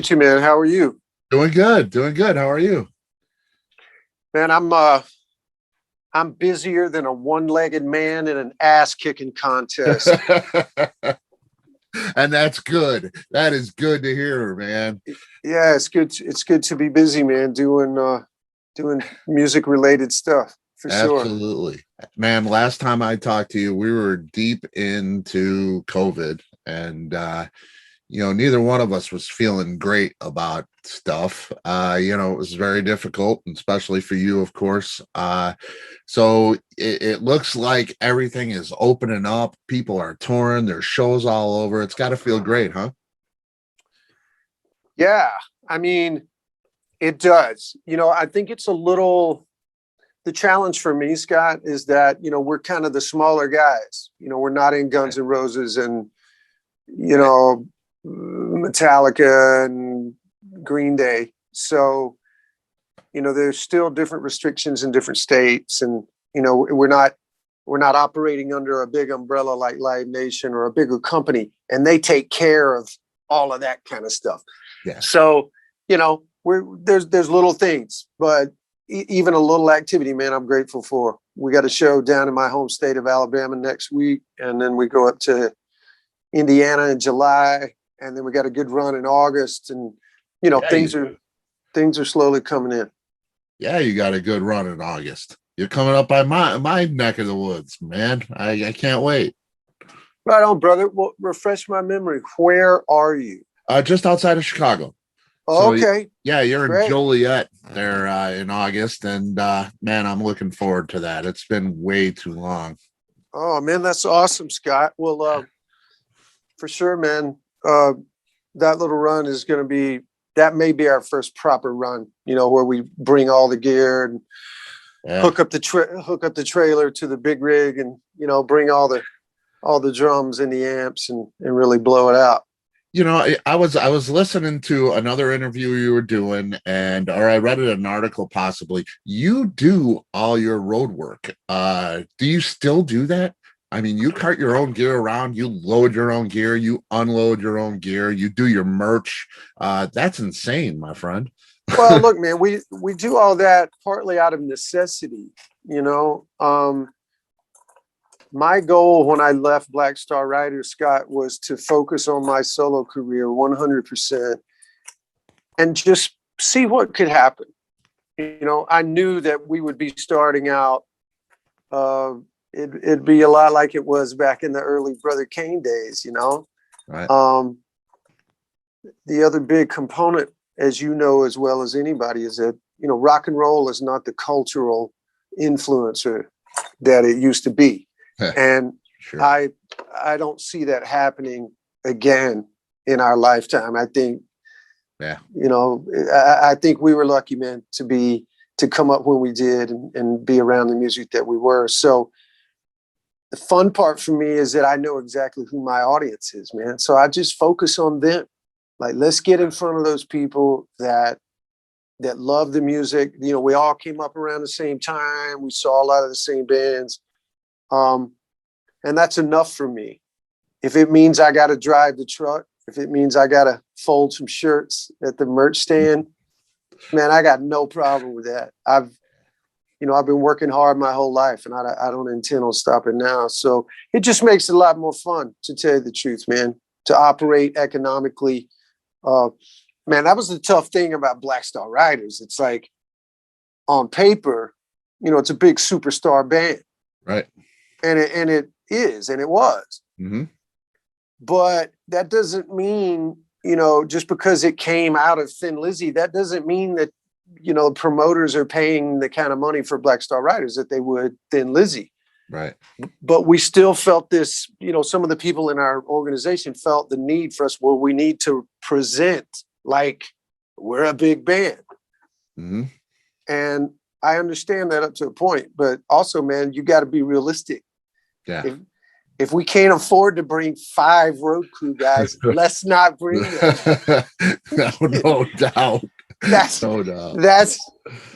at you, man. How are you? Doing good, doing good. How are you? Man, I'm busier than a one-legged man in an ass-kicking contest. And that's good. That is good to hear, man. Yeah, it's good to be busy, man, doing music-related stuff for sure. Absolutely. Man, last time I talked to you, we were deep into COVID and neither one of us was feeling great about stuff. It was very difficult, and especially for you, of course. So it looks like everything is opening up. People are touring, there's shows all over. It's got to feel great, huh? Yeah, I mean, it does. I think it's a little. The challenge for me, Scott, is that we're kind of the smaller guys. We're not in Guns N' Roses and Metallica and Green Day. So, there's still different restrictions in different states, and we're not operating under a big umbrella like Live Nation or a bigger company, and they take care of all of that kind of stuff. Yeah. So, there's little things, but even a little activity, man, I'm grateful for. We got a show down in my home state of Alabama next week, and then we go up to Indiana in July, and then we got a good run in August, and Yeah, things are slowly coming in. yeah, you got a good run in August. You're coming up by my neck of the woods, man. I can't wait. Right on, brother. Well, refresh my memory. Where are you? Just outside of Chicago. Oh, So okay, yeah, you're in great. Joliet there in August, and man, I'm looking forward to that. It's been way too long. Oh man, that's awesome, Scott. Well, for sure, man. That little run is going to be. That may be our first proper run. Where we bring all the gear and Yeah. hook up the trailer to the big rig, and bring all the drums and the amps and really blow it out. I was listening to another interview you were doing, or I read an article possibly. You do all your road work. Do you still do that? I mean, you cart your own gear around, you load your own gear, you unload your own gear, you do your merch. That's insane, my friend. Well, look, man, we do all that partly out of necessity. My goal when I left Black Star Riders, Scott, was to focus on my solo career 100% and just see what could happen. I knew that we would be starting out. It'd be a lot like it was back in the early Brother Kane days. Right. The other big component, as you know as well as anybody, is that rock and roll is not the cultural influencer that it used to be. And Sure. I don't see that happening again in our lifetime. I think, Yeah. I think we were lucky, man, to come up when we did and be around the music that we were. So the fun part for me is that I know exactly who my audience is, man. So I just focus on them. Like, let's get in front of those people that love the music. We all came up around the same time. We saw a lot of the same bands. And that's enough for me. If it means I got to drive the truck, if it means I got to fold some shirts at the merch stand, man, I got no problem with that. I've been working hard my whole life, and I don't intend on stopping now. So it just makes it a lot more fun, to tell you the truth, man, to operate economically. Man, that was the tough thing about Black Star Riders. It's like, on paper, it's a big superstar band. Right. And it is, and it was. Mm-hmm. But that doesn't mean, just because it came out of Thin Lizzy, that doesn't mean that, promoters are paying the kind of money for Black Star Riders that they would Thin Lizzy. Right. But we still felt this, some of the people in our organization felt the need for us, well, we need to present like we're a big band. Mm-hmm. And I understand that up to a point, but also, man, you got to be realistic. Yeah. If we can't afford to bring 5 road crew guys, let's not bring them. No doubt. No doubt.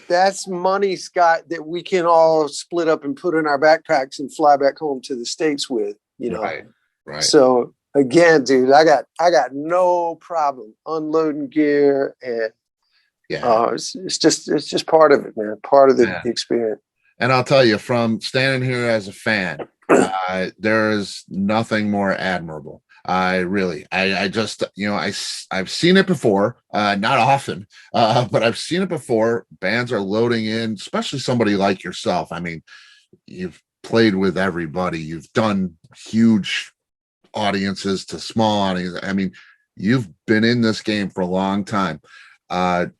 That's money, Scott, that we can all split up and put in our backpacks and fly back home to the States with. Right. So again, dude, I got no problem unloading gear, and Yeah. it's just part of it, man. Part of the Yeah. experience. And I'll tell you, from standing here as a fan, there is nothing more admirable. I just, I've seen it before, not often, but I've seen it before. Bands are loading in, especially somebody like yourself. I mean, you've played with everybody. You've done huge audiences to small audiences. I mean, you've been in this game for a long time. To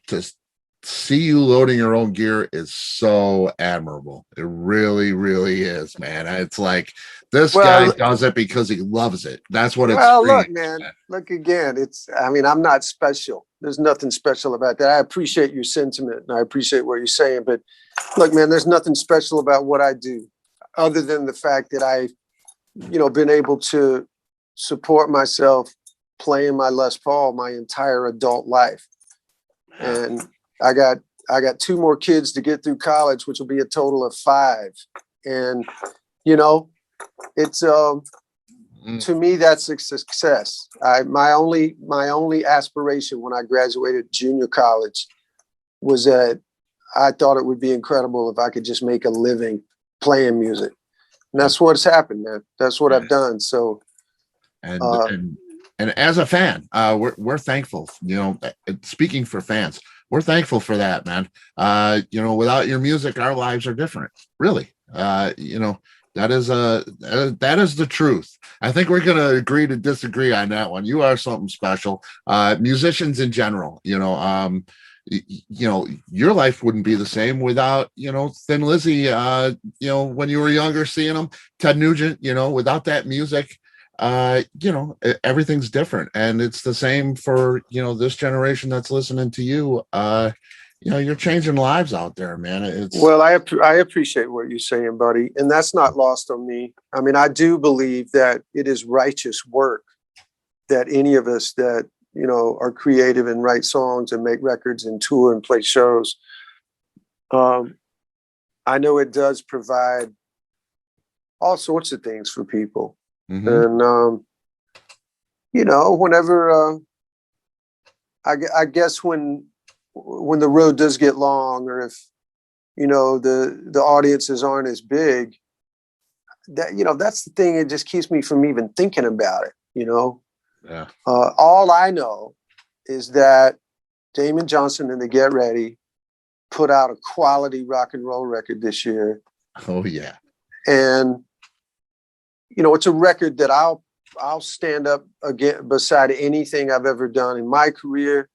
see you loading your own gear is so admirable. It really, really is, man. It's like this guy Well, does it because he loves it. That's what it's well, look, screaming. man. Look again. I mean, I'm not special. There's nothing special about that. I appreciate your sentiment and I appreciate what you're saying. But look, man, there's nothing special about what I do, other than the fact that I, been able to support myself playing my Les Paul my entire adult life. And I got two more kids to get through college, which will be a total of 5. And it's to me that's a success. My only aspiration when I graduated junior college was that I thought it would be incredible if I could just make a living playing music. And that's what's happened, man. That's what I've done. So and and as a fan, we're thankful. Speaking for fans, we're thankful for that, man. Without your music, our lives are different. Really, that is the truth. I think we're gonna agree to disagree on that one. You are something special. Musicians in general, your life wouldn't be the same without Thin Lizzy. When you were younger, seeing them, Ted Nugent. Without that music, everything's different, and it's the same for this generation that's listening to you. You're changing lives out there, man. Well, I appreciate what you're saying, buddy, and that's not lost on me. I mean, I do believe that it is righteous work that any of us that are creative and write songs and make records and tour and play shows. I know it does provide all sorts of things for people. Mm-hmm. And whenever I guess when the road does get long, or if the audiences aren't as big, that's the thing. It just keeps me from even thinking about it. Yeah. All I know is that Damon Johnson and the Get Ready put out a quality rock and roll record this year. Oh yeah. And it's a record that I'll stand up again beside anything I've ever done in my career.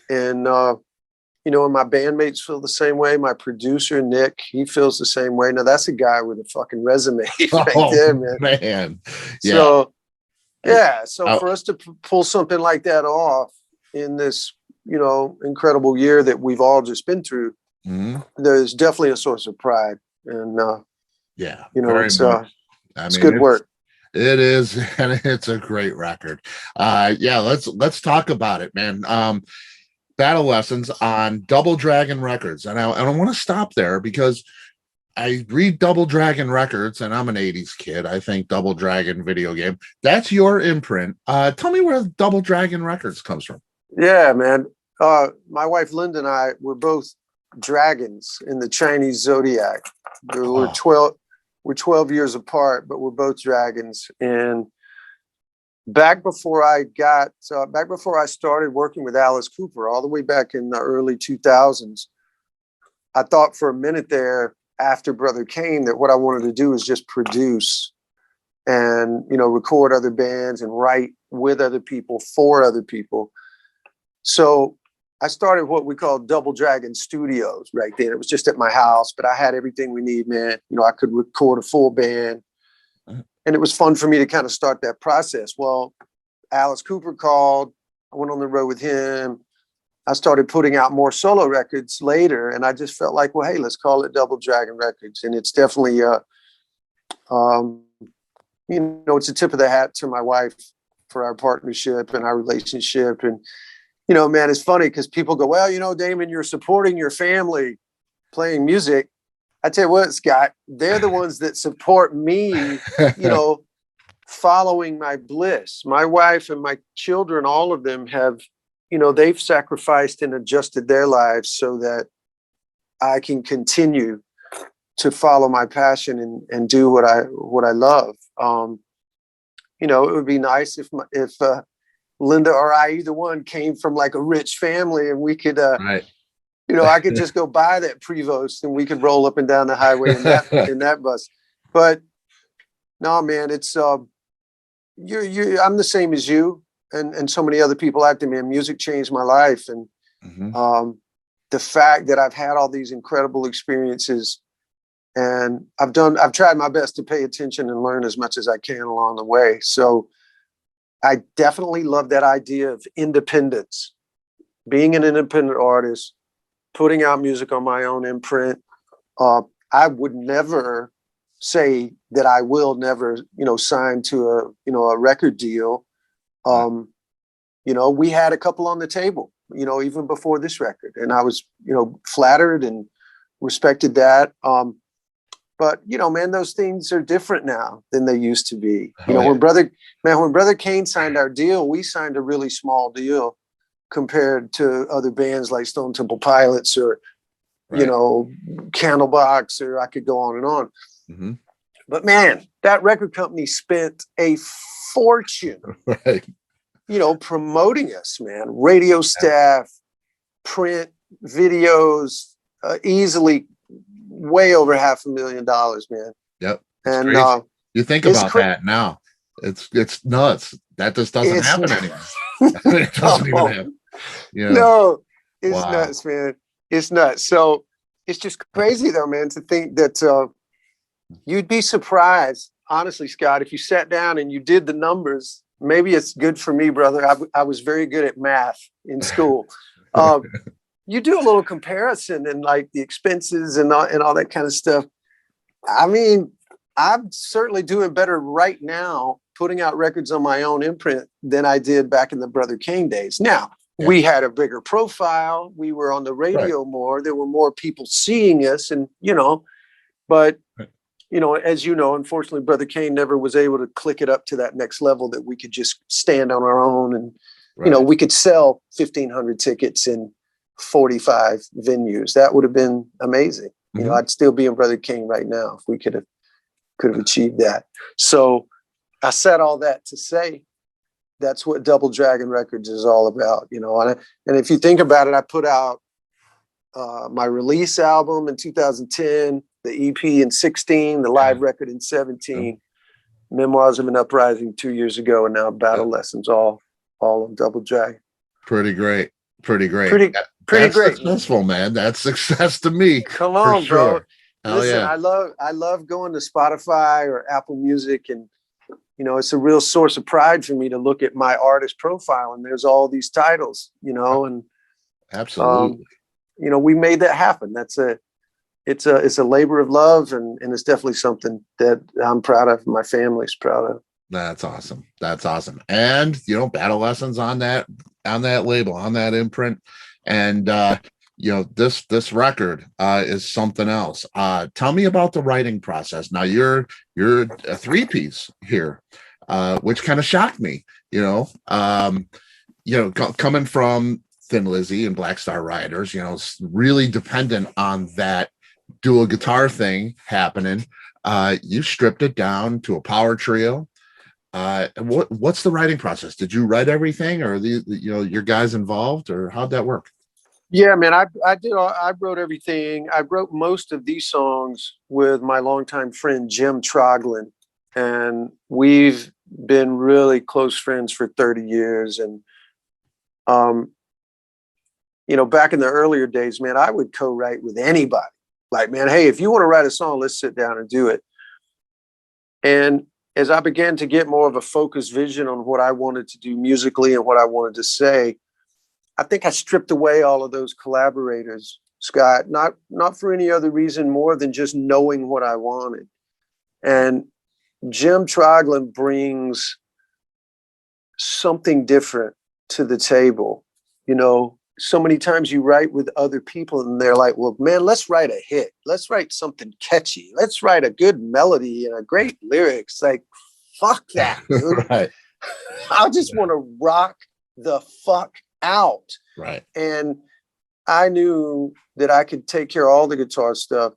And and my bandmates feel the same way. My producer, Nick, he feels the same way. Now that's a guy with a fucking resume right there, man. Yeah. So so for us to pull something like that off in this, incredible year that we've all just been through, mm-hmm. there's definitely a source of pride. And it's good work. It is, and it's a great record. Let's talk about it, man. Battle Lessons on Double Dragon Records, and I want to stop there because I read Double Dragon Records, and I'm an 80s kid. I think Double Dragon video game. That's your imprint. Tell me where Double Dragon Records comes from. Yeah, man. My wife Linda and I were both dragons in the Chinese zodiac. We're 12 years apart, but we're both dragons. And back before I started working with Alice Cooper, all the way back in the early 2000s, I thought for a minute there after Brother Kane that what I wanted to do is just produce and, record other bands and write with other people for other people. So I started what we call Double Dragon Studios right then. It was just at my house, but I had everything we need, man. I could record a full band. And it was fun for me to kind of start that process. Well, Alice Cooper called. I went on the road with him. I started putting out more solo records later, and I just felt like, well, hey, let's call it Double Dragon Records. And it's definitely, it's a tip of the hat to my wife for our partnership and our relationship. And, man, it's funny because people go, well, Damon, you're supporting your family playing music. I tell you what, Scott, they're the ones that support me, following my bliss. My wife and my children, all of them have, they've sacrificed and adjusted their lives so that I can continue to follow my passion and do what I love. It would be nice if Linda or I, either one, came from like a rich family and we could, Right. I could just go buy that Prevost and we could roll up and down the highway in that bus. But no, man, it's I'm the same as you and so many other people out there, man. Music changed my life, and the fact that I've had all these incredible experiences, and I've tried my best to pay attention and learn as much as I can along the way. So I definitely love that idea of independence, being an independent artist, putting out music on my own imprint. I would never say that I will never, sign to a record deal. We had a couple on the table, even before this record, and I was, flattered and respected that. But man, those things are different now than they used to be. When Brother Kane signed our deal, we signed a really small deal compared to other bands like Stone Temple Pilots or, Candlebox, or I could go on and on. Mm-hmm. But man, that record company spent a fortune, right. Promoting us, man. Radio staff, print, videos, easily way over $500,000, man. Yep. And you think about that now. It's nuts. That just doesn't happen anymore. It doesn't even happen. No, it's nuts, man. It's nuts. So it's just crazy though, man, to think that you'd be surprised, honestly, Scott, if you sat down and you did the numbers. Maybe it's good for me, brother. I was very good at math in school. You do a little comparison and like the expenses and all that kind of stuff. I mean, I'm certainly doing better right now putting out records on my own imprint than I did back in the Brother Kane days. Now, we had a bigger profile. We were on the radio more. There were more people seeing us, and but as unfortunately, Brother Kane never was able to click it up to that next level that we could just stand on our own and we could sell 1,500 tickets in 45 venues. That would have been amazing. Mm-hmm. I'd still be in Brother King right now if we could have achieved that. So I said all that to say that's what Double Dragon Records is all about, and if you think about it, I put out my release album in 2010, the EP in 16, the live record in 17, Memoirs of an Uprising 2 years ago, and now Battle Lessons, all on Double Dragon. Pretty great. Pretty great. Successful, man. That's success to me. Come on, sure. Bro. Listen, I love going to Spotify or Apple Music, and it's a real source of pride for me to look at my artist profile and there's all these titles, and absolutely. We made that happen. It's a labor of love, and it's definitely something that I'm proud of. My family's proud of. That's awesome. And Battle Lessons on that label, on that imprint, and this record is something else. Tell me about the writing process. Now you're a three-piece here, which kind of shocked me. Coming from Thin Lizzy and Black Star Riders, really dependent on that dual guitar thing happening. You stripped it down to a power trio. What's the writing process? Did you write everything, or your guys involved, or how'd that work? Yeah, man, I did. I wrote everything. I wrote most of these songs with my longtime friend Jim Troglin, and we've been really close friends for 30 years. And back in the earlier days, man, I would co-write with anybody. Like, man, hey, if you want to write a song, let's sit down and do it. And as I began to get more of a focused vision on what I wanted to do musically and what I wanted to say, I think I stripped away all of those collaborators, Scott, not for any other reason more than just knowing what I wanted. And Jim Troglin brings something different to the table. So many times you write with other people and they're like, well, man, let's write a hit. Let's write something catchy. Let's write a good melody and a great lyrics. Like, fuck that, dude. Right. I just want to rock the fuck out. Right. And I knew that I could take care of all the guitar stuff.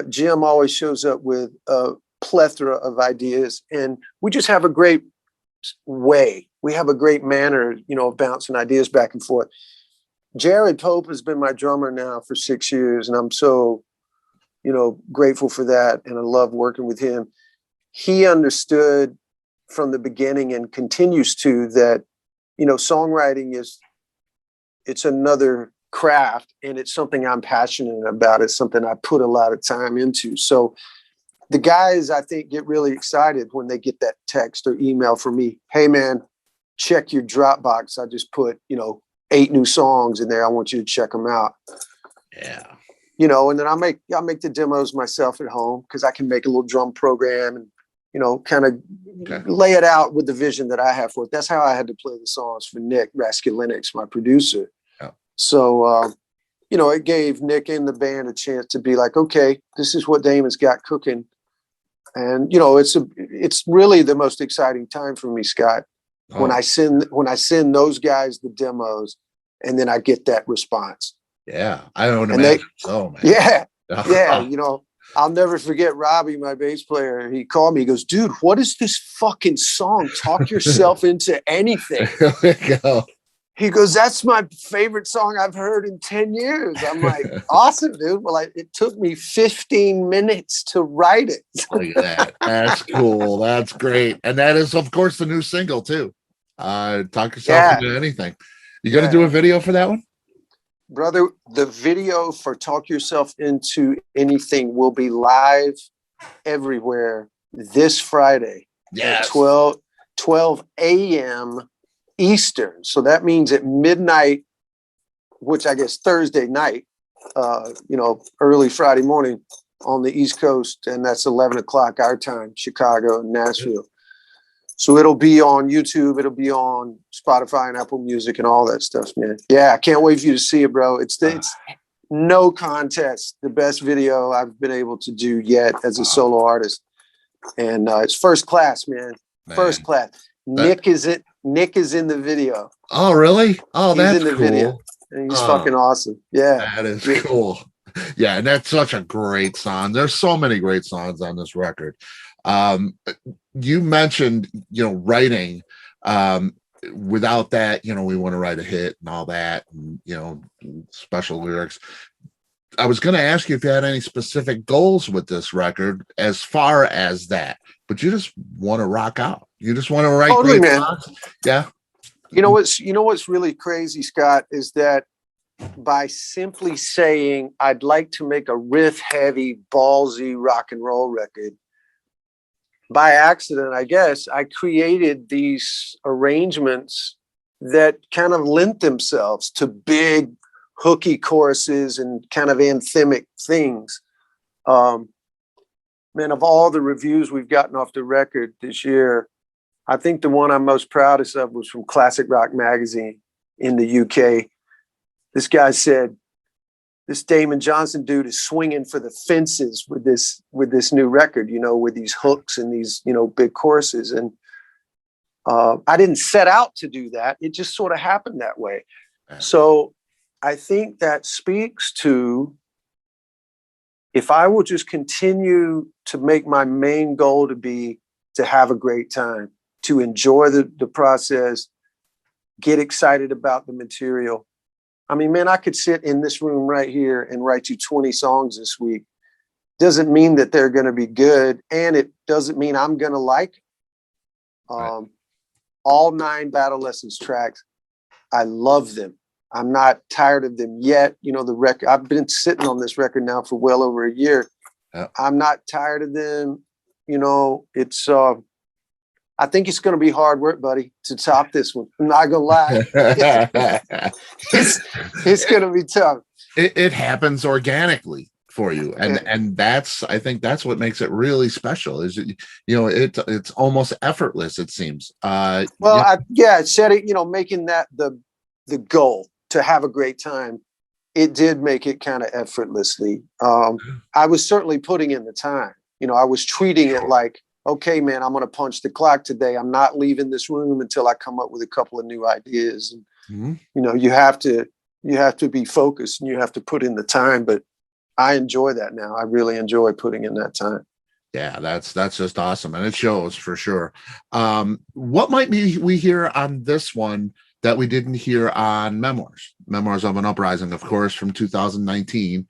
Jim always shows up with a plethora of ideas, and we just have a great way. We have a great manner, of bouncing ideas back and forth. Jared Pope has been my drummer now for 6 years, and I'm so, grateful for that. And I love working with him. He understood from the beginning and continues to that, songwriting it's another craft, and it's something I'm passionate about. It's something I put a lot of time into. So the guys, I think, get really excited when they get that text or email from me. Hey man, check your Dropbox. I just put, 8 new songs in there. I want you to check them out. Yeah. And then I'll make the demos myself at home, because I can make a little drum program and, kind of lay it out with the vision that I have for it. That's how I had to play the songs for Nick Raskulinecz, my producer. Yeah. So, it gave Nick and the band a chance to be like, okay, this is what Damon's got cooking. And, it's really the most exciting time for me, Scott, when I send those guys the demos and then I get that response. Yeah. I don't imagine so, man. Yeah. Yeah. I'll never forget Robbie, my bass player. He called me. He goes, dude, what is this fucking song? Talk yourself into anything. There we go. He goes, that's my favorite song I've heard in 10 years. I'm like, awesome, dude. Well, it took me 15 minutes to write it. Look at that. That's cool. That's great. And that is, of course, the new single too. Talk yourself into anything. You got to do a video for that one? Brother, the video for Talk Yourself Into Anything will be live everywhere this Friday at 12 a.m. Eastern. So that means at midnight, which I guess Thursday night, early Friday morning on the East Coast. And that's 11 o'clock our time, Chicago and Nashville. So it'll be on YouTube. It'll be on Spotify and Apple Music and all that stuff, man. Yeah, I can't wait for you to see it, bro. It's no contest. The best video I've been able to do yet as a solo artist. And it's first class, man. First class. Nick is in the video. Oh, really? Oh, he's that's in the cool. Video. And he's fucking awesome. Yeah. That is cool. Yeah, and that's such a great song. There's so many great songs on this record. You mentioned, writing. Without that, we want to write a hit and all that, and, special lyrics. I was going to ask you if you had any specific goals with this record as far as that, but you just want to rock out. You just want to write great songs. Yeah. What's really crazy, Scott, is that by simply saying I'd like to make a riff heavy, ballsy rock and roll record, by accident, I guess, I created these arrangements that kind of lent themselves to big hooky choruses and kind of anthemic things. Man, of all the reviews we've gotten off the record this year, I think the one I'm most proudest of was from Classic Rock Magazine in the UK. This guy said, this Damon Johnson dude is swinging for the fences with this new record, with these hooks and these, big choruses. And I didn't set out to do that. It just sort of happened that way. Yeah. So I think that speaks to, if I will just continue to make my main goal to be to have a great time, to enjoy the process, get excited about the material. I mean, man, I could sit in this room right here and write you 20 songs this week. Doesn't mean that they're going to be good. And it doesn't mean I'm going to like right. All 9 Battle Lessons tracks. I love them. I'm not tired of them yet. The record, I've been sitting on this record now for well over a year. Yeah. I'm not tired of them. It's, I think it's going to be hard work, buddy, to top this one. I'm not going to lie. It's going to be tough. It happens organically for you. And I think that's what makes it really special is, it's almost effortless, it seems. It said it, making that the goal to have a great time. It did make it kind of effortlessly. I was certainly putting in the time. I was treating it like okay, man, I'm going to punch the clock today. I'm not leaving this room until I come up with a couple of new ideas. And, you know, you have to be focused and you have to put in the time, but I enjoy that now. I really enjoy putting in that time. Yeah, that's just awesome, and it shows for sure. What might we hear on this one that we didn't hear on Memoirs of an Uprising, of course, from 2019?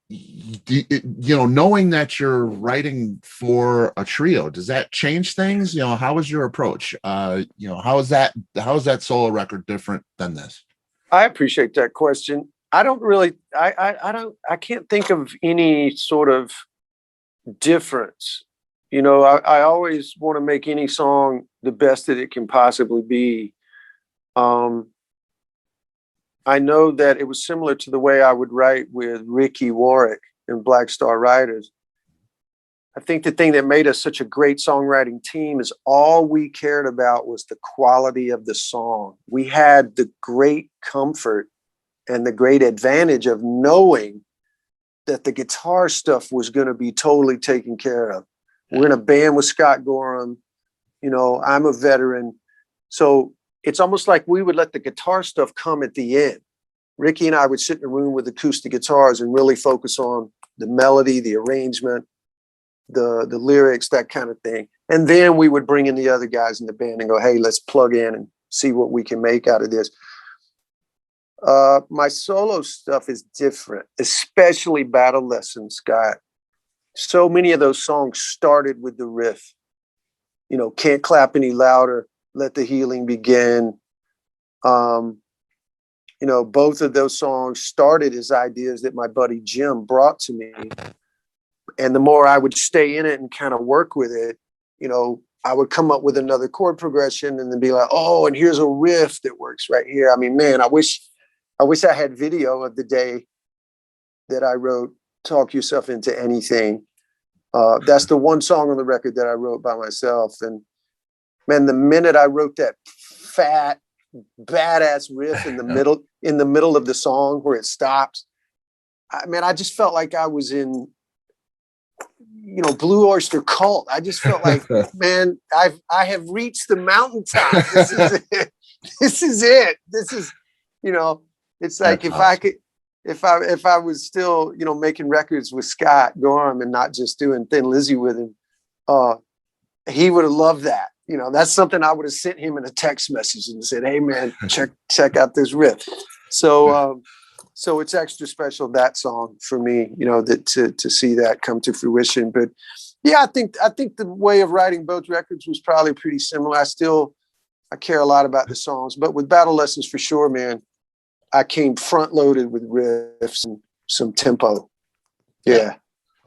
You know, knowing that you're writing for a trio, does that change things? You know, how is your approach? You know, how is that solo record different than this? I appreciate that question. I don't really, I can't think of any sort of difference. You know, I always want to make any song the best that it can possibly be. I know that it was similar to the way I would write with Ricky Warwick and Black Star Writers. I think the thing that made us such a great songwriting team is all we cared about was the quality of the song. We had the great comfort and the great advantage of knowing that the guitar stuff was going to be totally taken care of. We're in a band with Scott Gorham. You know, I'm a veteran. So it's almost like we would let the guitar stuff come at the end. Ricky and I would sit in a room with acoustic guitars and really focus on the melody, the arrangement, the lyrics, that kind of thing. And then we would bring in the other guys in the band and go, hey, let's plug in and see what we can make out of this. My solo stuff is different, especially Battle Lessons, Scott. So many of those songs started with the riff. You know, Can't Clap Any Louder, Let the Healing Begin. You know, both of those songs started as ideas that my buddy Jim brought to me. And the more I would stay in it and kind of work with it, you know, I would come up with another chord progression and then be like, oh, and here's a riff that works right here. I mean, man, I wish I had video of the day that I wrote Talk Yourself Into Anything. That's the one song on the record that I wrote by myself. And man, the minute I wrote that fat, badass riff in the middle of the song where it stops, I just felt like I was in, you know, Blue Oyster Cult. I just felt like, man, I have reached the mountaintop. This is it. This is it. This is, you know, it's like if I was still, you know, making records with Scott Gorham and not just doing Thin Lizzy with him, he would have loved that. You know, that's something I would have sent him in a text message and said, hey man, check out this riff. So so it's extra special, that song, for me, you know, that to see that come to fruition. But yeah, I think the way of writing both records was probably pretty similar. I care a lot about the songs, but with Battle Lessons for sure, man, I came front loaded with riffs and some tempo. Yeah.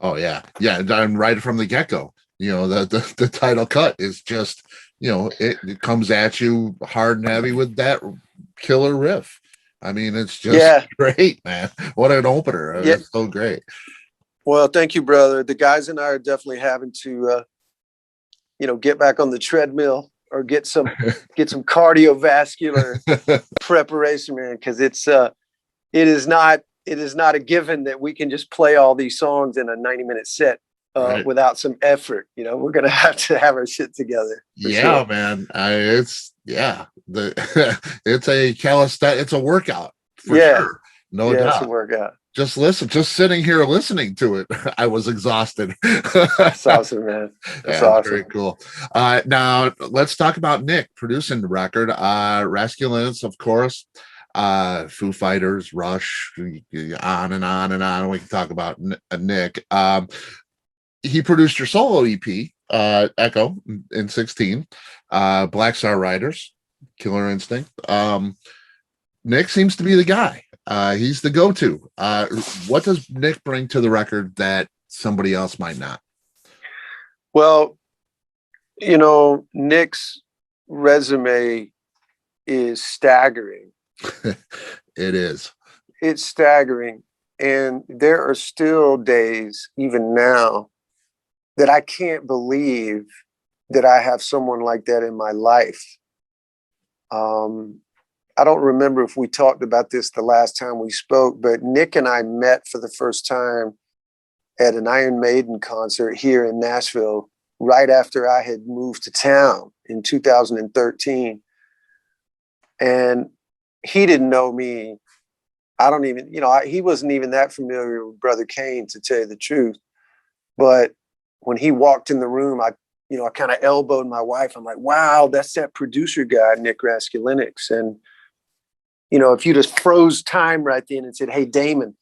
Oh yeah. Yeah. And right from the get-go, you know, the title cut is just, you know, it comes at you hard and heavy with that killer riff. I mean, it's just great, man. What an opener. Yeah. It's so great. Well, thank you, brother. The guys and I are definitely having to, you know, get back on the treadmill or get some cardiovascular preparation, man, because it is not a given that we can just play all these songs in a 90-minute set without some effort. You know, we're gonna have to have our shit together. Yeah, sure. Man. It's it's a workout for sure. No doubt. It's a workout. Just sitting here listening to it, I was exhausted. That's awesome, man. That's awesome. Very cool. Now let's talk about Nick producing the record. Raskulinecz, of course. Foo Fighters, Rush, on and on and on. We can talk about Nick. He produced your solo EP, Echo, in 16. Black Star Riders, Killer Instinct. Nick seems to be the guy. He's the go-to. What does Nick bring to the record that somebody else might not? Well, you know, Nick's resume is staggering. It is. It's staggering. And there are still days, even now, that I can't believe that I have someone like that in my life. I don't remember if we talked about this the last time we spoke, but Nick and I met for the first time at an Iron Maiden concert here in Nashville right after I had moved to town in 2013. And he didn't know me. I don't even, he wasn't even that familiar with Brother Kane, to tell you the truth. But when he walked in the room, I kind of elbowed my wife. I'm like, wow, that's that producer guy, Nick Raskulinecz. And, if you just froze time right then and said, hey, Damon,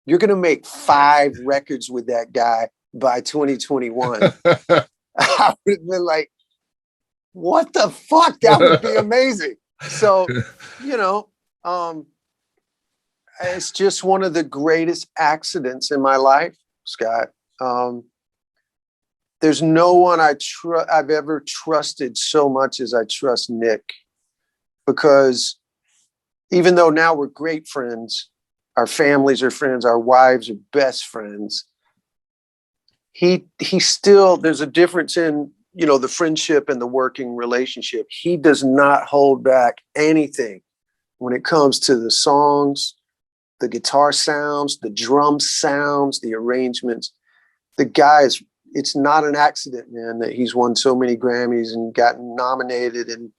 you're going to make 5 records with that guy by 2021. I would have been like, what the fuck? That would be amazing. So, it's just one of the greatest accidents in my life, Scott. There's no one I've ever trusted so much as I trust Nick, because even though now we're great friends, our families are friends, our wives are best friends, he still, there's a difference in, the friendship and the working relationship. He does not hold back anything when it comes to the songs, the guitar sounds, the drum sounds, the arrangements. The guy it's not an accident, man, that he's won so many Grammys and gotten nominated and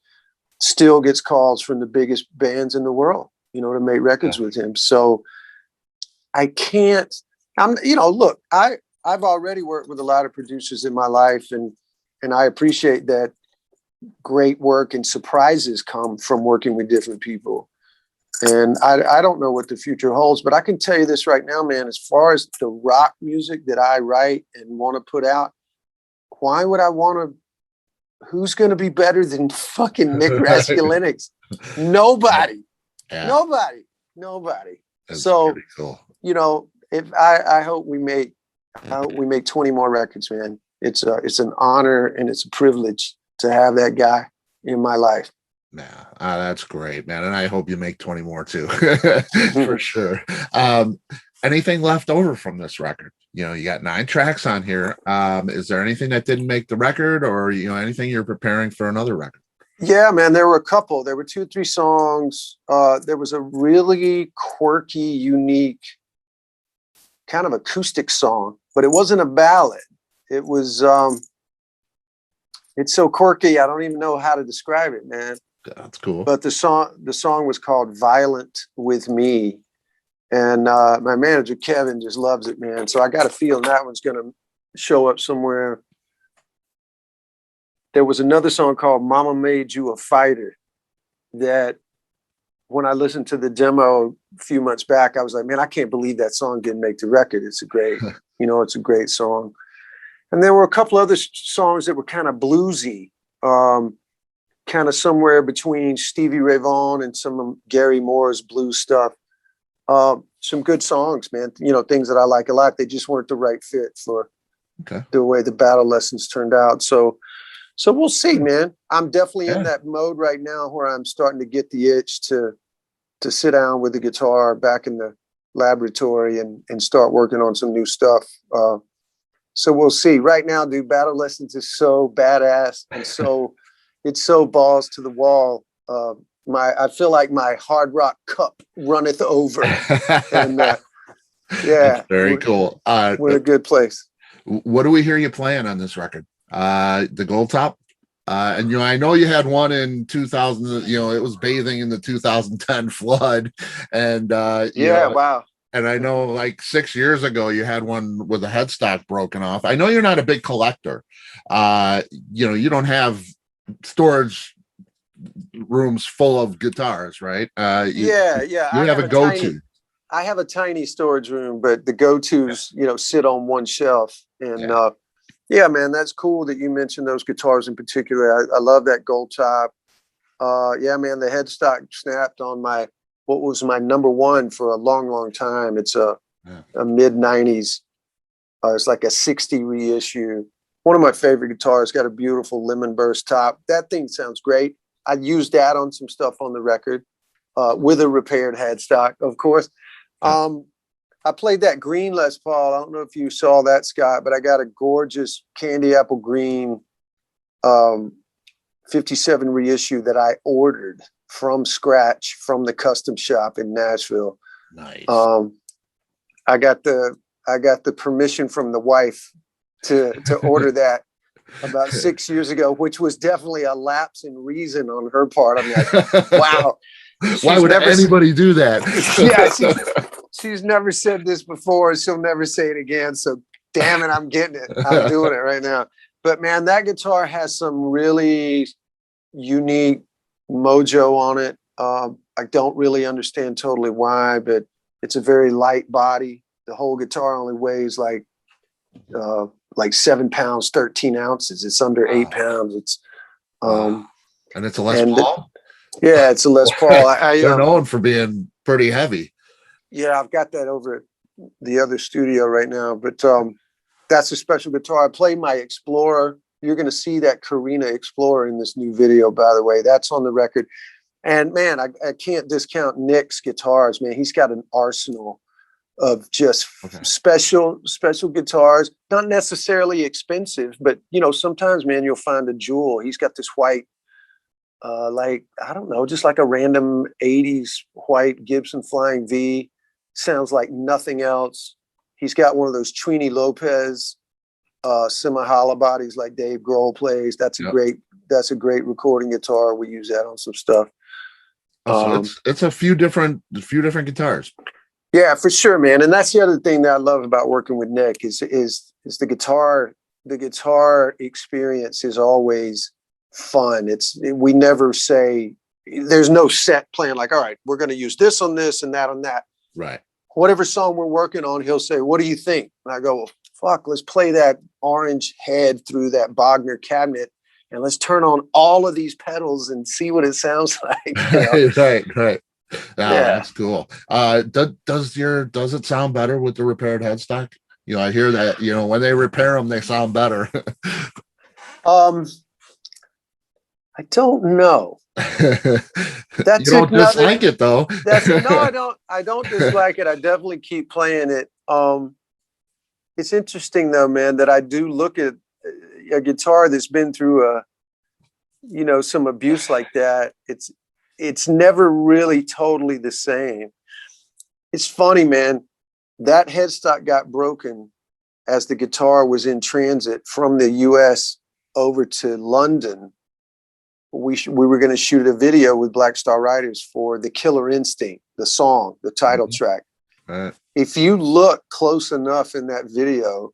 still gets calls from the biggest bands in the world, to make records with him. So I can't, look, I've already worked with a lot of producers in my life, and I appreciate that great work and surprises come from working with different people. And I don't know what the future holds, but I can tell you this right now, man, as far as the rock music that I write and want to put out, why would I want to, who's going to be better than fucking Nick Raskulinecz? Nobody. Yeah. Nobody. That's so, cool. If I hope we make 20 more records, man. It's an honor and it's a privilege to have that guy in my life. Yeah, that's great, man. And I hope you make 20 more too, for sure. Anything left over from this record? You got 9 tracks on here. Is there anything that didn't make the record, or, anything you're preparing for another record? Yeah, man, there were a couple. There were 2 or 3 songs. There was a really quirky, unique kind of acoustic song, but it wasn't a ballad. It was, it's so quirky, I don't even know how to describe it, man. That's cool. But the song was called Violent With Me. And my manager, Kevin, just loves it, man. So I got a feeling that one's going to show up somewhere. There was another song called Mama Made You a Fighter that when I listened to the demo a few months back, I was like, man, I can't believe that song didn't make the record. It's a great, it's a great song. And there were a couple other songs that were kind of bluesy, kind of somewhere between Stevie Ray Vaughan and some of Gary Moore's blues stuff. Some good songs, man. Things that I like a lot. They just weren't the right fit for the way the battle lessons turned out. So we'll see, man. I'm definitely in that mode right now where I'm starting to get the itch to sit down with the guitar back in the laboratory and start working on some new stuff. So we'll see. Right now, dude, battle lessons is so badass and it's so balls to the wall. I feel like my hard rock cup runneth over. And That's very cool. We're in a good place. What do we hear you playing on this record? The Gold Top? And I know you had one in 2000, it was bathing in the 2010 flood. And wow. And I know like 6 years ago you had one with a headstock broken off. I know you're not a big collector. You don't have storage rooms full of guitars, right? You have a go-to. I have a tiny storage room, but the go-tos, sit on one shelf. And yeah, man, that's cool that you mentioned those guitars in particular. I love that Gold Top. Yeah, man, the headstock snapped on what was my number one for a long, long time. It's a mid 90s. It's like a 60 reissue. One of my favorite guitars. Got a beautiful lemon burst top. That thing sounds great. I used that on some stuff on the record with a repaired headstock, of course. I played that green Les Paul. I don't know if you saw that, Scott, but I got a gorgeous candy apple green 57 reissue that I ordered from scratch from the custom shop in Nashville. Nice. I got the I got the permission from the wife to order that about 6 years ago, which was definitely a lapse in reason on her part. I'm like, wow. Why would anybody do that? Yeah, she's never said this before. She'll never say it again. So damn it, I'm getting it. I'm doing it right now. But man, that guitar has some really unique mojo on it. I don't really understand totally why, but it's a very light body. The whole guitar only weighs like 7 pounds, 13 ounces. It's under 8 pounds. It's and it's a Les Paul. Yeah, it's a Les Paul. They're known for being pretty heavy. Yeah, I've got that over at the other studio right now. But that's a special guitar. I play my Explorer. You're going to see that Carina Explorer in this new video, by the way. That's on the record. And man, I can't discount Nick's guitars, man. He's got an arsenal of just special guitars, not necessarily expensive, but sometimes, man, you'll find a jewel. He's got this white, I don't know, just like a random 80s white Gibson Flying V. Sounds like nothing else. He's got one of those Trini Lopez semi-hollow bodies like Dave Grohl plays. That's a great recording guitar. We use that on some stuff. So it's a few different guitars. Yeah, for sure, man. And that's the other thing that I love about working with Nick is the guitar. The guitar experience is always fun. We never say, there's no set plan like, all right, we're going to use this on this and that on that. Right. Whatever song we're working on, he'll say, what do you think? And I go, well, fuck, let's play that orange head through that Bogner cabinet and let's turn on all of these pedals and see what it sounds like. Right. That's cool. Does it sound better with the repaired headstock? I hear that, when they repair them, they sound better. I don't know. You don't dislike it though. I don't dislike it. I definitely keep playing it. It's interesting though, man, that I do look at a guitar that's been through some abuse like that. It's never really totally the same. It's funny, man. That headstock got broken as the guitar was in transit from the US over to London. We were going to shoot a video with Black Star Riders for The Killer Instinct, the song, the title track. Right. If you look close enough in that video,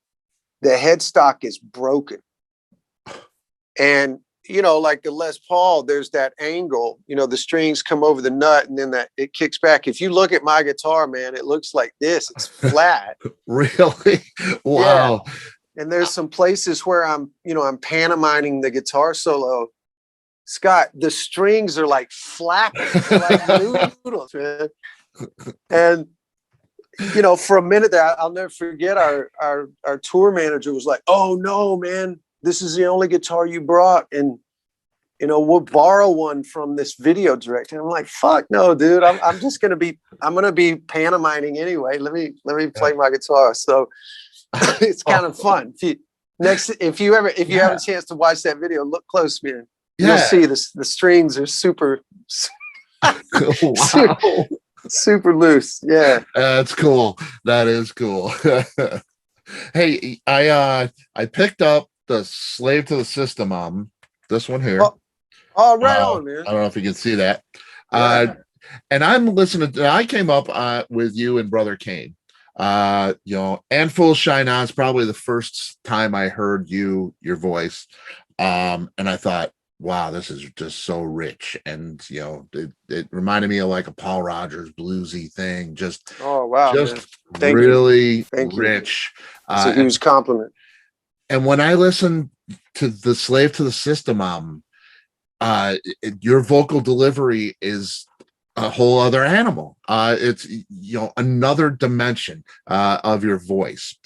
the headstock is broken. And, like the Les Paul, there's that angle, the strings come over the nut and then it kicks back. If you look at my guitar, man, it looks like this. It's flat. Really? Wow. Yeah. And there's some places where I'm pantomiming the guitar solo. Scott, the strings are like flapping, like noodles, man. And for a minute there, I'll never forget our tour manager was like, "Oh no, man, this is the only guitar you brought, and we'll borrow one from this video director." And I'm like, "Fuck no, dude! I'm gonna be pantomiming anyway. Let me play my guitar." So it's kind of fun. If you have a chance to watch that video, look close, man. You'll see the strings are super, super loose. Yeah, that's cool. That is cool. Hey, I picked up the Slave to the System album. This one here. Oh, right on, man. I don't know if you can see that. Yeah. And I'm listening. I came up with you and Brother Kane. And Full Shine On is probably the first time I heard your voice. And I thought, wow, this is just so rich. And, it reminded me of like a Paul Rogers bluesy thing. Just, oh, wow, just really rich. It's a huge compliment. And when I listened to the Slave to the System album, your vocal delivery is a whole other animal. It's, another dimension of your voice.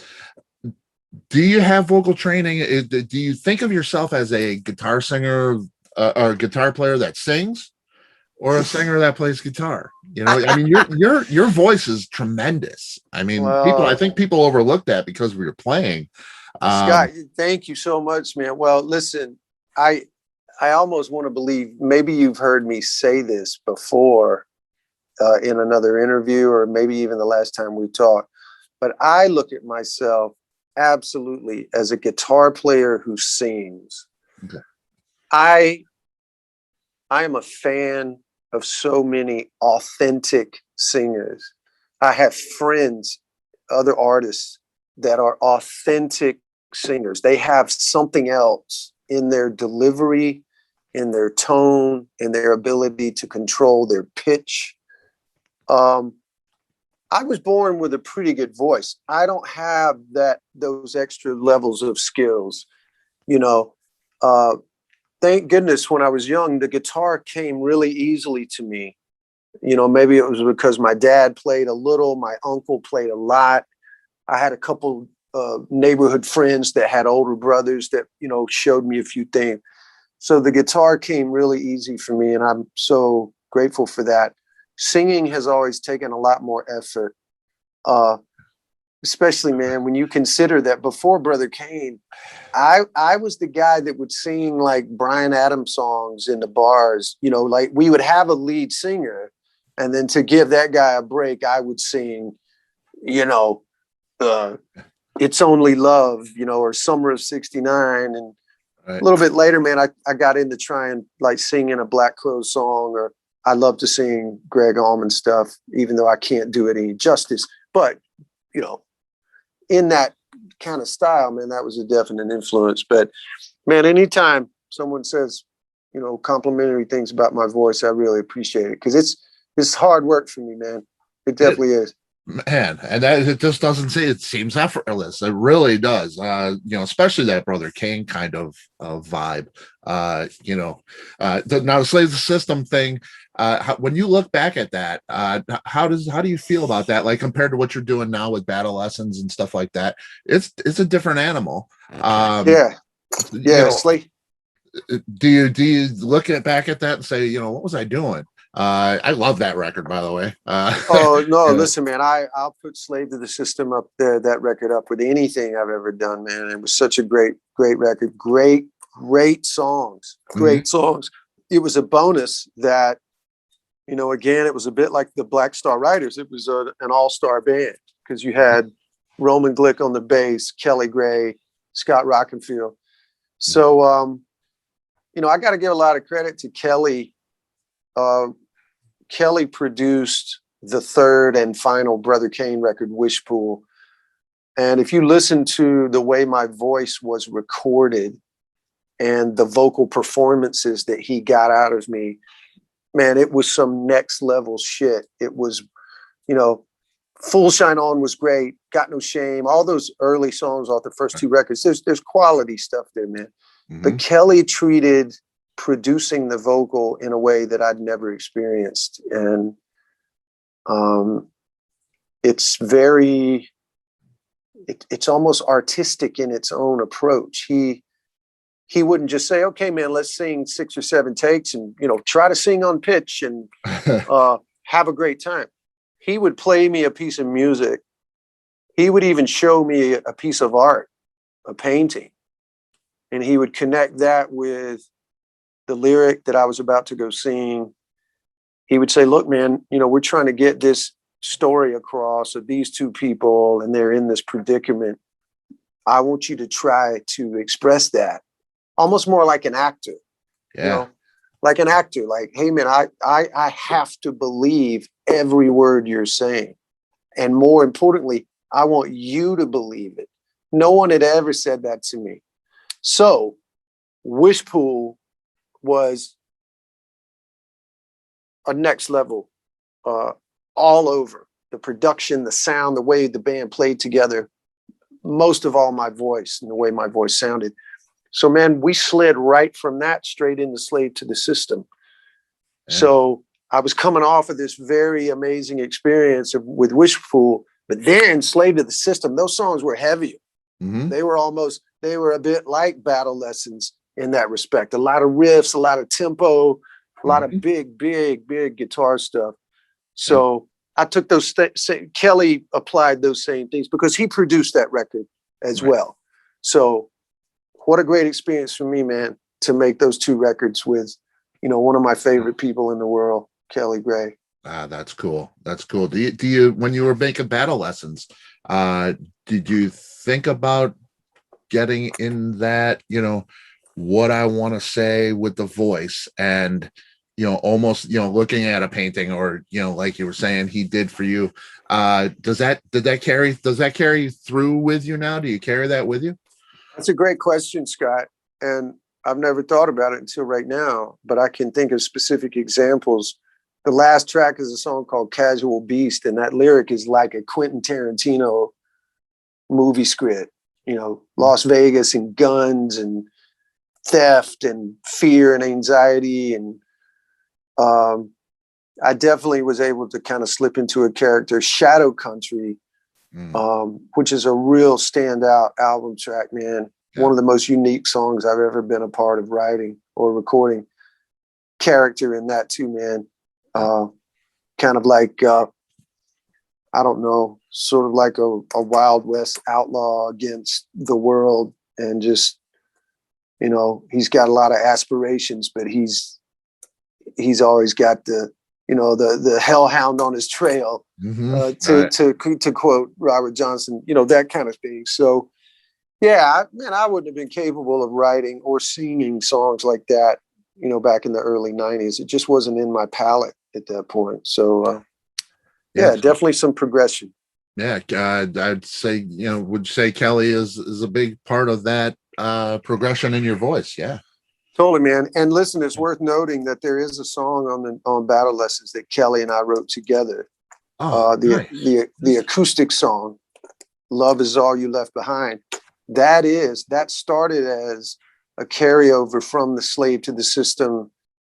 Do you have vocal training? Do you think of yourself as a guitar singer or a guitar player that sings, or a singer that plays guitar? Your voice is tremendous. I think people overlook that because we were playing. Scott, thank you so much, man. Well, listen, I almost want to believe maybe you've heard me say this before in another interview, or maybe even the last time we talked. but I look at myself absolutely as a guitar player who sings. Okay. I am a fan of so many authentic singers. I have friends, other artists that are authentic singers. They have something else in their delivery, in their tone, in their ability to control their pitch. I was born with a pretty good voice. I don't have those extra levels of skills, you know. Thank goodness when I was young, the guitar came really easily to me. Maybe it was because my dad played a little, my uncle played a lot. I had a couple neighborhood friends that had older brothers that, showed me a few things. So the guitar came really easy for me, and I'm so grateful for that. Singing has always taken a lot more effort, especially, man, when you consider that before Brother Kane, I was the guy that would sing like Bryan Adams songs in the bars. Like we would have a lead singer, and then to give that guy a break, I would sing, It's Only Love, or Summer of '69. And Right. a little bit later, man, I got into trying like singing a Black Crowes song, or I love to sing Greg Allman stuff, even though I can't do it any justice. But, in that kind of style, man, that was a definite influence. But, man, anytime someone says, complimentary things about my voice, I really appreciate it, because it's hard work for me, man. It definitely is. Man, and that it just doesn't say it seems effortless. It really does. Especially that Brother Kane kind of vibe. Now the Slave the System thing. When you look back at that, how do you feel about that? Like compared to what you're doing now with Battle Lessons and stuff like that, it's a different animal. Yeah, Slave. Do you look back at that and say, what was I doing? I love that record, by the way. Oh no, listen, man, I'll put Slave to the System up there, that record up with anything I've ever done, man. It was such a great record. Great songs. Great songs. It was a bonus that, again, it was a bit like the Black Star Riders. It was an all-star band, because you had Roman Glick on the bass, Kelly Gray, Scott Rockenfield. So, I got to give a lot of credit to Kelly. Kelly produced the third and final Brother Kane record, Wishpool. And if you listen to the way my voice was recorded and the vocal performances that he got out of me, man, it was some next level shit. It was, Full Shine On was great. Got No Shame. All those early songs off the first two records. There's quality stuff there, man. Mm-hmm. But Kelly treated producing the vocal in a way that I'd never experienced. And it's almost artistic in its own approach. He wouldn't just say, okay, man, let's sing 6 or 7 takes and, try to sing on pitch and have a great time. He would play me a piece of music. He would even show me a piece of art, a painting. And he would connect that with the lyric that I was about to go sing. He would say, look, man, we're trying to get this story across of these two people, and they're in this predicament. I want you to try to express that almost more like an actor. Yeah. Like an actor, like, hey, man, I have to believe every word you're saying. And more importantly, I want you to believe it. No one had ever said that to me. So Wishpool was a next level, all over. The production, the sound, the way the band played together, most of all my voice and the way my voice sounded. So, man, we slid right from that straight into Slave to the System. Yeah. So I was coming off of this very amazing experience with Wishpool, but then Slave to the System, those songs were heavier. Mm-hmm. They were a bit like Battle Lessons in that respect. A lot of riffs, a lot of tempo, a lot of big guitar stuff. So I took those Kelly applied those same things because he produced that record as well. So what a great experience for me, man, to make those 2 records with, one of my favorite people in the world, Kelly Gray. That's cool. That's cool. Do you when you were making Battle Lessons, Uh, did you think about getting in that, what I want to say with the voice and, almost, looking at a painting or, like you were saying, he did for you. Does that carry through with you now? Do you carry that with you? That's a great question, Scott. And I've never thought about it until right now, but I can think of specific examples. The last track is a song called Casual Beast, and that lyric is like a Quentin Tarantino movie script, Las Vegas and guns and theft and fear and anxiety. And I definitely was able to kind of slip into a character, Shadow Country, which is a real standout album track, man. Yeah. One of the most unique songs I've ever been a part of writing or recording. Character in that too, man. Kind of like, I don't know, sort of like a Wild West outlaw against the world, and just, he's got a lot of aspirations, but he's always got the hellhound on his trail, to quote Robert Johnson, that kind of thing. So, yeah, I wouldn't have been capable of writing or singing songs like that, back in the early 90s. It just wasn't in my palette at that point. So, definitely some progression. Yeah, I'd say, would you say Kelly is a big part of that progression in your voice? Yeah. Totally, man. And listen, it's worth noting that there is a song on Battle Lessons that Kelly and I wrote together. Nice. The acoustic song, "Love Is All You Left Behind." That started as a carryover from the Slave to the System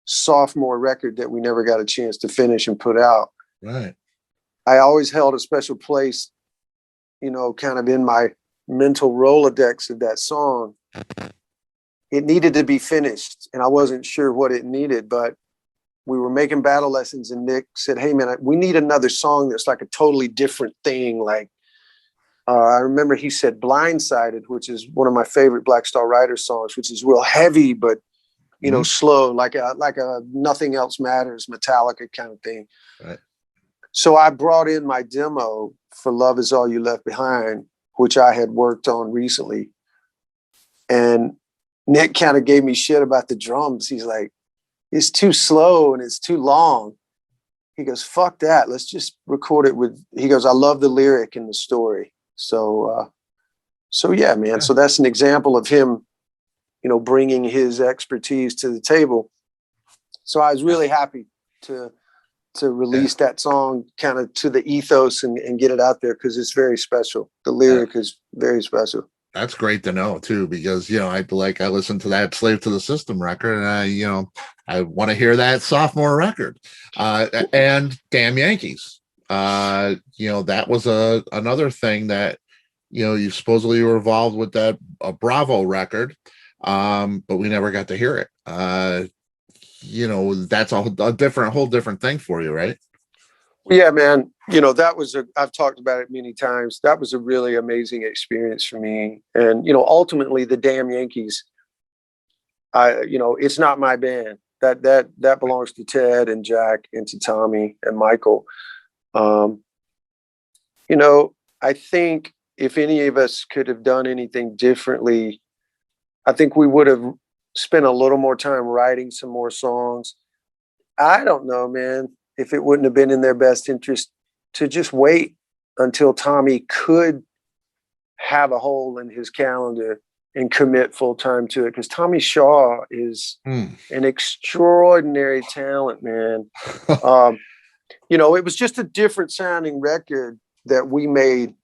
sophomore record that we never got a chance to finish and put out. Right. I always held a special place, kind of in my mental Rolodex of that song. It needed to be finished, and I wasn't sure what it needed, but we were making Battle Lessons, and Nick said, "Hey man, we need another song that's like a totally different thing." Like, I remember he said "Blindsided," which is one of my favorite Black Star Riders songs, which is real heavy, but, slow, like a Nothing Else Matters, Metallica kind of thing. Right. So I brought in my demo for "Love Is All You Left Behind," which I had worked on recently. And Nick kind of gave me shit about the drums. He's like, "It's too slow and it's too long." He goes, "Fuck that. Let's just record it with," he goes, "I love the lyric and the story." So yeah, man. Yeah. So that's an example of him, bringing his expertise to the table. So I was really happy to release that song kind of to the ethos and get it out there, because it's very special. The lyric is very special. That's great to know too, because I listened to that Slave to the System record, and I want to hear that sophomore record, and Damn Yankees. That was another thing that you supposedly were involved with, that Bravo record, but we never got to hear it. That's a whole different thing for you, right? Yeah, man. I've talked about it many times. That was a really amazing experience for me. And, ultimately the Damn Yankees, it's not my band. That belongs to Ted and Jack and to Tommy and Michael. I think if any of us could have done anything differently, I think we would have spent a little more time writing some more songs. I don't know, man, if it wouldn't have been in their best interest to just wait until Tommy could have a hole in his calendar and commit full time to it. Because Tommy Shaw is an extraordinary talent, man. It was just a different sounding record that we made,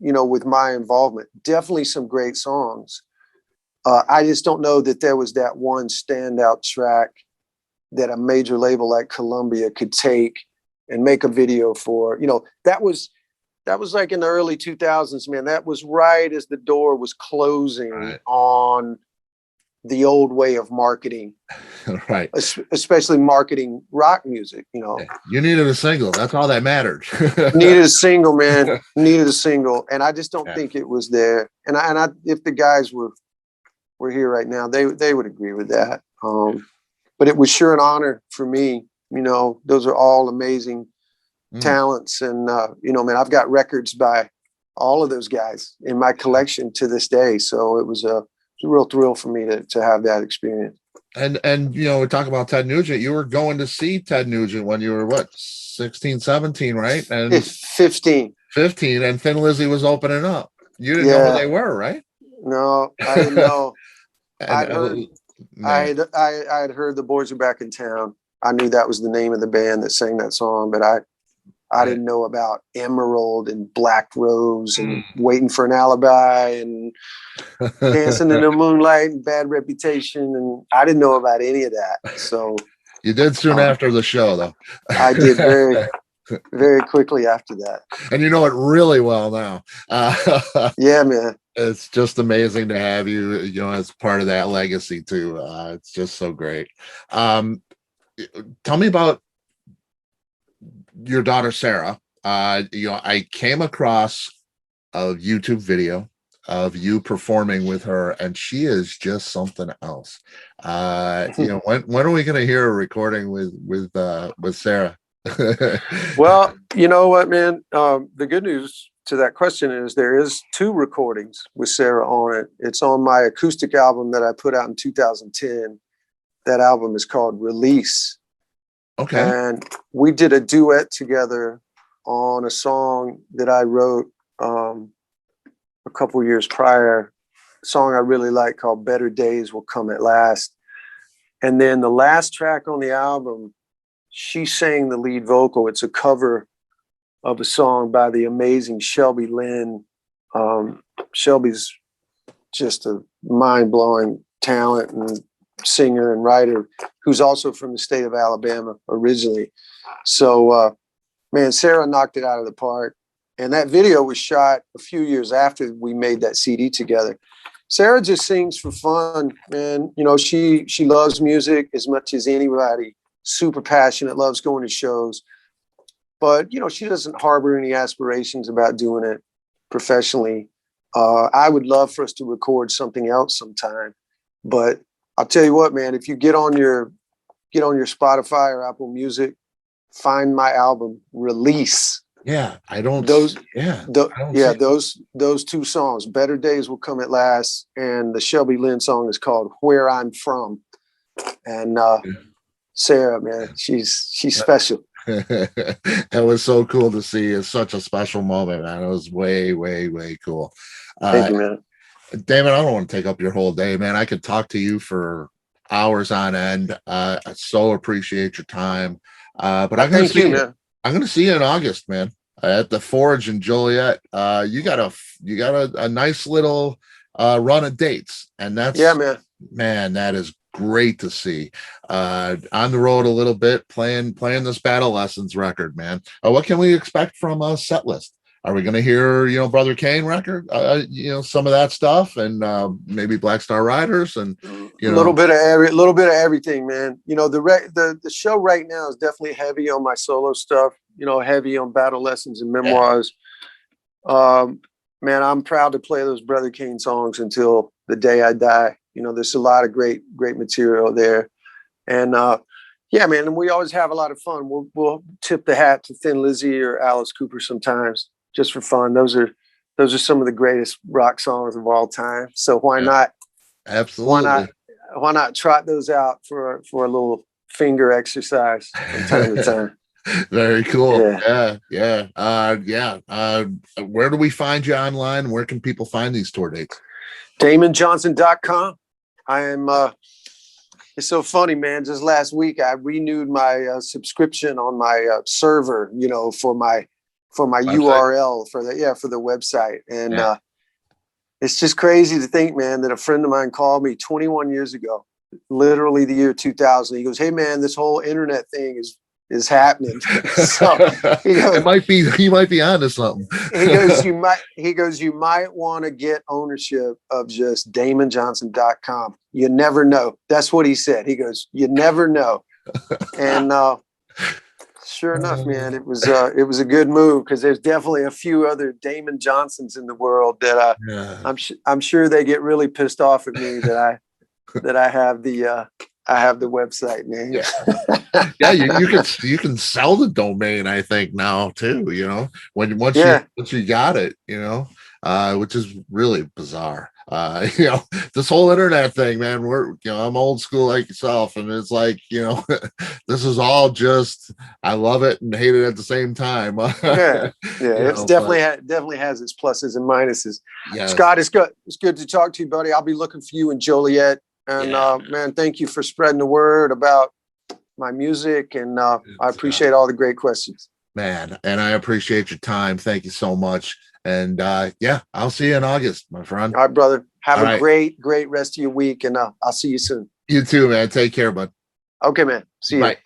with my involvement. Definitely some great songs. I just don't know that there was that one standout track that a major label like Columbia could take and make a video for. That was like in the early 2000s, man. That was right as the door was closing on the old way of marketing, right? Especially marketing rock music. You needed a single. That's all that mattered. Needed a single, man. Needed a single, and I just don't think it was there. And I if the guys were here right now, they would agree with that. But it was sure an honor for me. Those are all amazing talents, and man, I've got records by all of those guys in my collection to this day. So it was a real thrill for me to have that experience. And we talk about Ted Nugent. You were going to see Ted Nugent when you were what, 16, 17, right? And 15. 15, and Thin Lizzy was opening up. You didn't know who they were, right? No, I didn't know. And I had heard the Boys Are Back in Town. I knew that was the name of the band that sang that song, but I didn't know about Emerald and Black Rose and Waiting for an Alibi and Dancing in the Moonlight and Bad Reputation. And I didn't know about any of that. So you did soon after the show, though. I did very, very quickly after that. And you know it really well now. Yeah, man. It's just amazing to have you, as part of that legacy too. It's just so great. Tell me about your daughter, Sarah. I came across a YouTube video of you performing with her, and she is just something else. When are we going to hear a recording with Sarah? Well, you know what, man? The good news to that question is there is 2 recordings with Sarah on it. It's on my acoustic album that I put out in 2010. That album is called Release. Okay. And we did a duet together on a song that I wrote a couple years prior, a song I really like called Better Days Will Come at Last. And then the last track on the album, she sang the lead vocal. It's a cover of a song by the amazing Shelby Lynn. Shelby's just a mind-blowing talent and singer and writer who's also from the state of Alabama originally. So, man, Sarah knocked it out of the park. And that video was shot a few years after we made that CD together. Sarah just sings for fun, man. She loves music as much as anybody. Super passionate, loves going to shows. But, she doesn't harbor any aspirations about doing it professionally. I would love for us to record something else sometime. But I'll tell you what, man, if you get on your Spotify or Apple Music, find my album Release. Yeah, those 2 songs, Better Days Will Come at Last, and the Shelby Lynn song is called Where I'm From. And Sarah, man, she's special. That was so cool to see. It's such a special moment, man. It was way, way, way cool. Thank you, man. Damon, I don't want to take up your whole day, man. I could talk to you for hours on end. I so appreciate your time. But I'm going to see you in August, man, at the Forge in Joliet. You got a nice little run of dates, and that's man, that is great to see. On the road a little bit, playing this Battle Lessons record, man. What can we expect from a set list? Are we going to hear, Brother Kane record, some of that stuff, and maybe Black Star Riders, and a little bit of everything, man. The show right now is definitely heavy on my solo stuff. Heavy on Battle Lessons and Memoirs. Yeah. Man, I'm proud to play those Brother Kane songs until the day I die. There's a lot of great material there, and yeah, man. And we always have a lot of fun. We'll tip the hat to Thin Lizzy or Alice Cooper sometimes, just for fun. Those are some of the greatest rock songs of all time. So why not? Absolutely. Why not trot those out for a little finger exercise from time to time? Very cool. Yeah. Where do we find you online? Where can people find these tour dates? DamonJohnson.com. I am. It's so funny, man. Just last week, I renewed my subscription on my server. For my website. URL for the website, and it's just crazy to think, man, that a friend of mine called me 21 years ago, literally the year 2000. He goes, "Hey, man, this whole internet thing is happening." So he might be onto something. He goes, you might want to get ownership of just DamonJohnson.com. You never know. That's what he said. He goes, you never know. And sure enough, man, it was a good move, because there's definitely a few other Damon Johnsons in the world that I'm sure they get really pissed off at me that I have the I have the website, man. Yeah. Yeah, you can sell the domain, I think, now too, once Yeah. you got it, which is really bizarre. This whole internet thing, man, I'm old school like yourself, and it's like, this is all just, I love it and hate it at the same time. Yeah. Yeah. It's But definitely has its pluses and minuses. yes. Scott, it's good to talk to you, buddy. I'll be looking for you in Joliet. And man, thank you for spreading the word about my music. And I appreciate all the great questions. Man, and I appreciate your time. Thank you so much. And I'll see you in August, my friend. All right, brother. Have All a right. great rest of your week, and I'll see you soon. You too, man. Take care, bud. Okay, man. See you. Bye.